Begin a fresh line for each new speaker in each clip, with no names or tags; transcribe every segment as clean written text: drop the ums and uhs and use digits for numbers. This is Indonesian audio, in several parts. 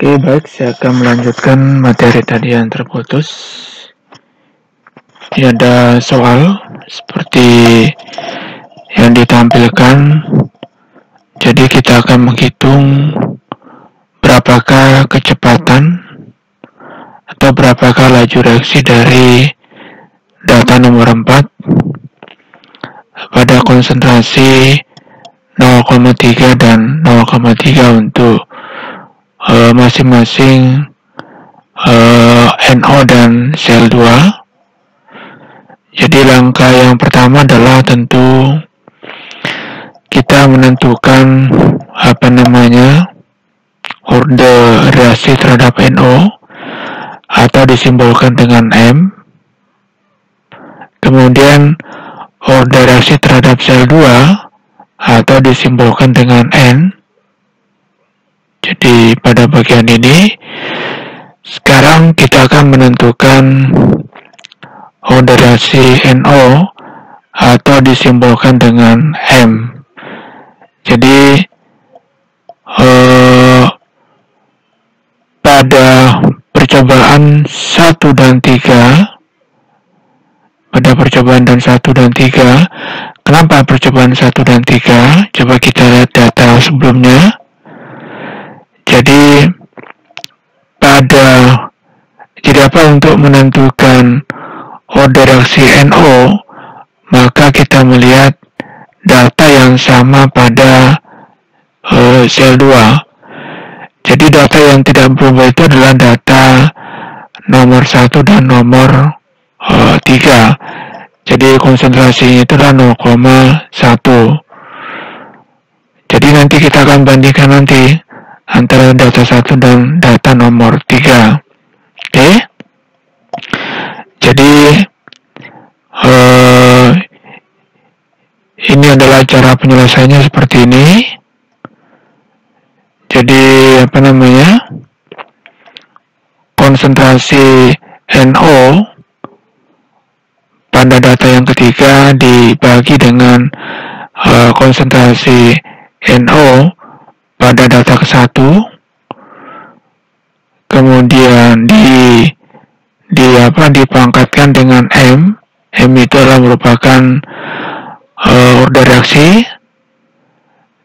Oke, baik, saya akan melanjutkan materi tadi yang terputus. Ini ada soal seperti yang ditampilkan. Jadi kita akan menghitung berapakah kecepatan atau berapakah laju reaksi dari data nomor 4 pada konsentrasi 0,3 dan 0,3 untuk masing-masing NO dan sel 2. Jadi langkah yang pertama adalah tentu kita menentukan orde reaksi terhadap NO atau disimbolkan dengan M. Kemudian orde reaksi terhadap sel 2 atau disimbolkan dengan N. Jadi pada bagian ini sekarang kita akan menentukan orde reaksi NO atau disimbolkan dengan M. Jadi pada percobaan 1 dan 3, kenapa percobaan 1 dan 3? Coba kita lihat data sebelumnya. Jadi untuk menentukan orde reaksi NO, maka kita melihat data yang sama pada sel 2. Jadi data yang tidak berubah itu adalah data nomor 1 dan nomor 3. Jadi konsentrasinya itu adalah 0,1. Jadi nanti kita akan bandingkan antara data 1 dan data nomor 3. Oke. Jadi ini adalah cara penyelesaiannya seperti ini. Jadi konsentrasi NO pada data yang ketiga dibagi dengan konsentrasi NO pada data ke-1, kemudian dipangkatkan dengan M. M itu adalah merupakan orde reaksi,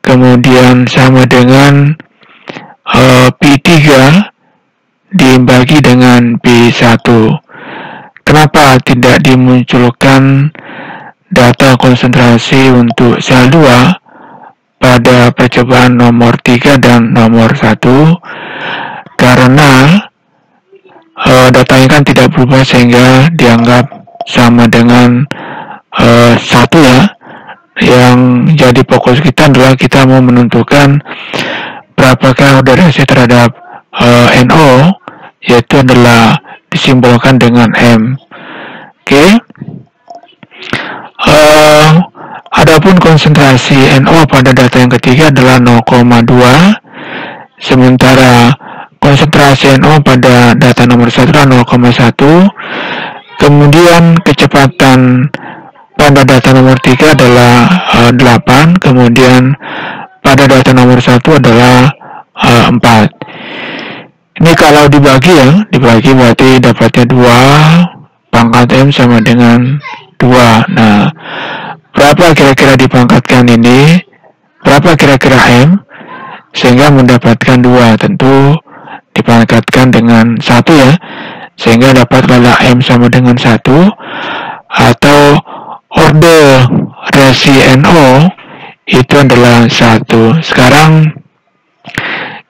kemudian sama dengan P3 dibagi dengan P1. Kenapa tidak dimunculkan data konsentrasi untuk sel 2 pada percobaan nomor 3 dan nomor 1? Karena datanya kan tidak berubah sehingga dianggap sama dengan 1 ya. Yang jadi fokus kita adalah kita mau menentukan berapakah orde reaksi terhadap NO, yaitu adalah disimbolkan dengan M. Oke. Adapun konsentrasi NO pada data yang ketiga adalah 0,2, sementara konsentrasi NO pada data nomor 1 adalah 0,1. Kemudian kecepatan pada data nomor 3 adalah 8, kemudian pada data nomor 1 adalah 4. Ini kalau dibagi berarti dapatnya 2 pangkat M sama dengan 2. Nah, berapa kira-kira dipangkatkan ini? Berapa kira-kira M? Sehingga mendapatkan 2, tentu dipangkatkan dengan 1 ya. Sehingga dapatlah M sama dengan 1, atau orde reaksi NO itu adalah 1. Sekarang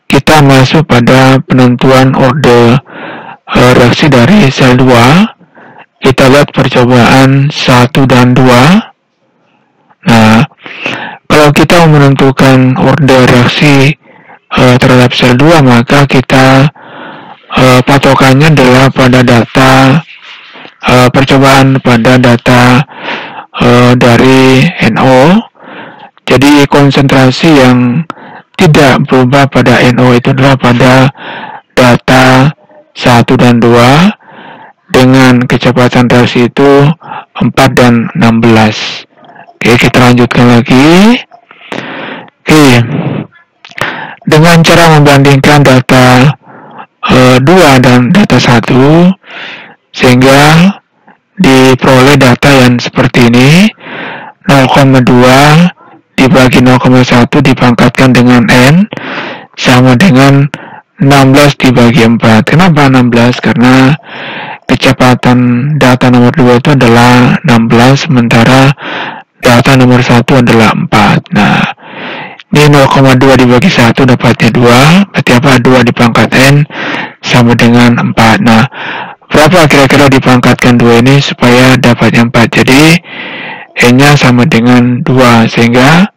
kita masuk pada penentuan orde reaksi dari sel 2. Kita lihat percobaan 1 dan 2. Nah, kalau kita menentukan orde reaksi terhadap sel 2, maka kita patokannya adalah pada data percobaan pada data dari NO. Jadi konsentrasi yang tidak berubah pada NO itu adalah pada data 1 dan 2 dengan kecepatan reaksi itu 4 dan 16. Oke, kita lanjutkan lagi. Oke, dengan cara membandingkan data 2 dan data 1, sehingga diperoleh data yang seperti ini. 0,2 dibagi 0,1 dipangkatkan dengan N sama dengan 16 dibagi 4. Kenapa 16? Karena kecepatan data nomor 2 itu adalah 16, sementara data nomor 1 adalah 4. Nah, ini 0,2 dibagi 1 dapatnya 2, berarti apa? 2 dipangkat N sama dengan 4. Nah, berapa kira-kira dipangkatkan 2 ini supaya dapatnya 4? Jadi, N-nya sama dengan 2, sehingga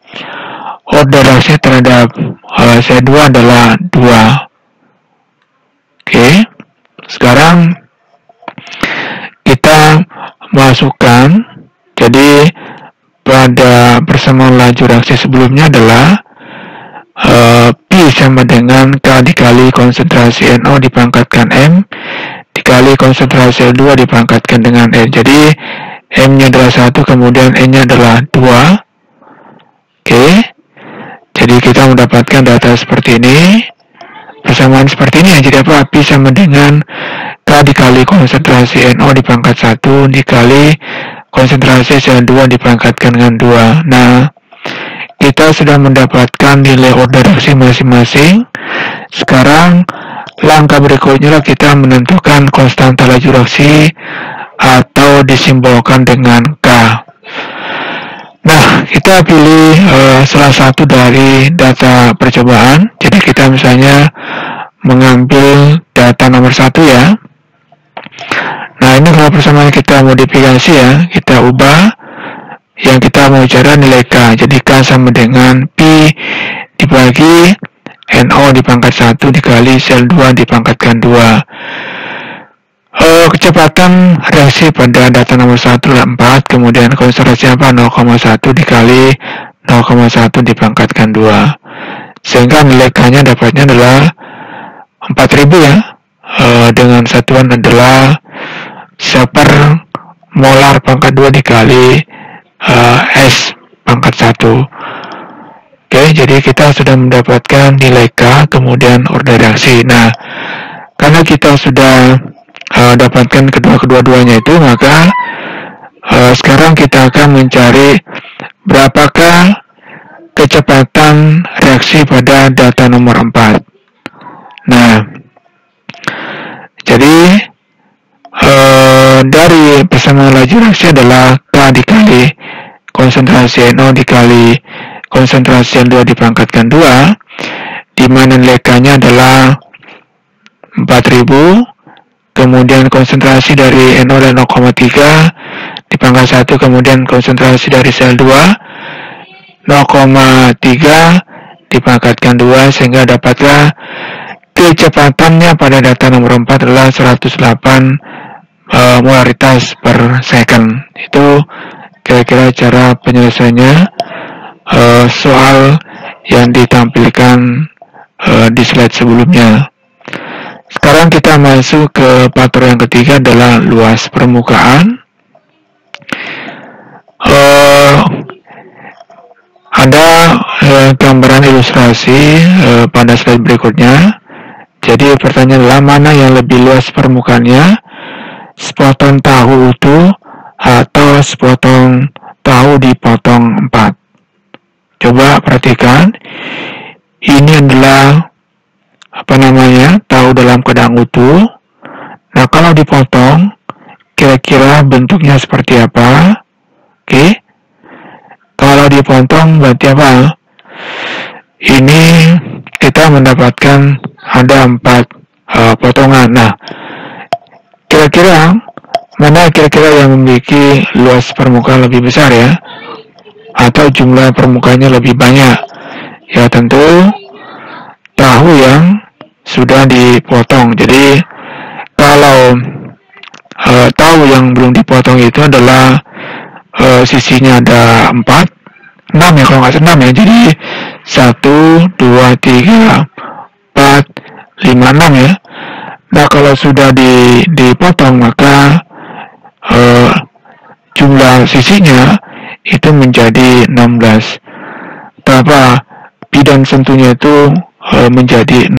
order reaksi terhadap C2 adalah 2. Oke, sekarang kita masukkan, jadi pada persamaan laju reaksi sebelumnya adalah P sama dengan K dikali konsentrasi NO dipangkatkan M dikali konsentrasi L2 dipangkatkan dengan N. Jadi M-nya adalah 1, kemudian N-nya adalah 2. Oke, jadi kita mendapatkan data seperti ini. Persamaan seperti ini, jadi apa? P sama dengan K dikali konsentrasi NO dipangkat 1 dikali konsentrasi Cl2 dipangkatkan dengan 2. Nah, kita sudah mendapatkan nilai order reaksi masing-masing. Sekarang langkah berikutnya kita menentukan konstanta laju reaksi atau disimbolkan dengan K. Nah, kita pilih salah satu dari data percobaan. Jadi kita misalnya mengambil data nomor 1 ya. Nah, ini kalau persamaan kita modifikasi ya, kita ubah. Yang kita mau cari nilai K. Jadi K sama dengan P dibagi NO dipangkat 1 dikali Cl2 dipangkatkan 2. Kecepatan reaksi pada data nomor 1 adalah 4, kemudian konsentrasi apa? 0,1 dikali 0,1 dipangkatkan 2. Sehingga nilai K-nya dapatnya adalah 4000 ya. Dengan satuan adalah sepermolar pangkat 2 dikali S pangkat 1. Oke, jadi kita sudah mendapatkan nilai K, kemudian order reaksi. Nah, karena kita sudah dapatkan kedua-duanya itu, maka sekarang kita akan mencari berapakah kecepatan reaksi pada data nomor 4. Nah, jadi dari persamaan laju reaksi adalah K dikali konsentrasi NO dikali konsentrasi N2 dipangkatkan 2, di mana nilai K-nya adalah 4000, kemudian konsentrasi dari NO dan 0,3 dipangkat 1, kemudian konsentrasi dari Cl2 0,3 dipangkatkan 2, sehingga dapatlah kecepatannya pada data nomor 4 adalah 108 molaritas per second. Itu kira-kira cara penyelesaiannya soal yang ditampilkan di slide sebelumnya. Sekarang kita masuk ke faktor yang ketiga adalah luas permukaan. Ada gambaran ilustrasi pada slide berikutnya. Jadi pertanyaan adalah mana yang lebih luas permukaannya, sepotong tahu utuh atau sepotong tahu dipotong 4. Coba perhatikan, ini adalah tahu dalam keadaan utuh. Nah, kalau dipotong, kira-kira bentuknya seperti apa? Oke, kalau dipotong berarti apa? Ini kita mendapatkan ada 4 potongan. Nah, kira-kira mana yang memiliki luas permukaan lebih besar ya? Atau jumlah permukaannya lebih banyak? Ya, tentu tahu yang sudah dipotong. Jadi kalau tahu yang belum dipotong itu adalah sisinya ada 6 ya, kalau nggak 6 ya. Jadi 1, 2, 3, 4, 5, 6 ya. Nah, kalau sudah dipotong, maka jumlah sisinya itu menjadi 16. Tanpa P dan sentuhnya itu menjadi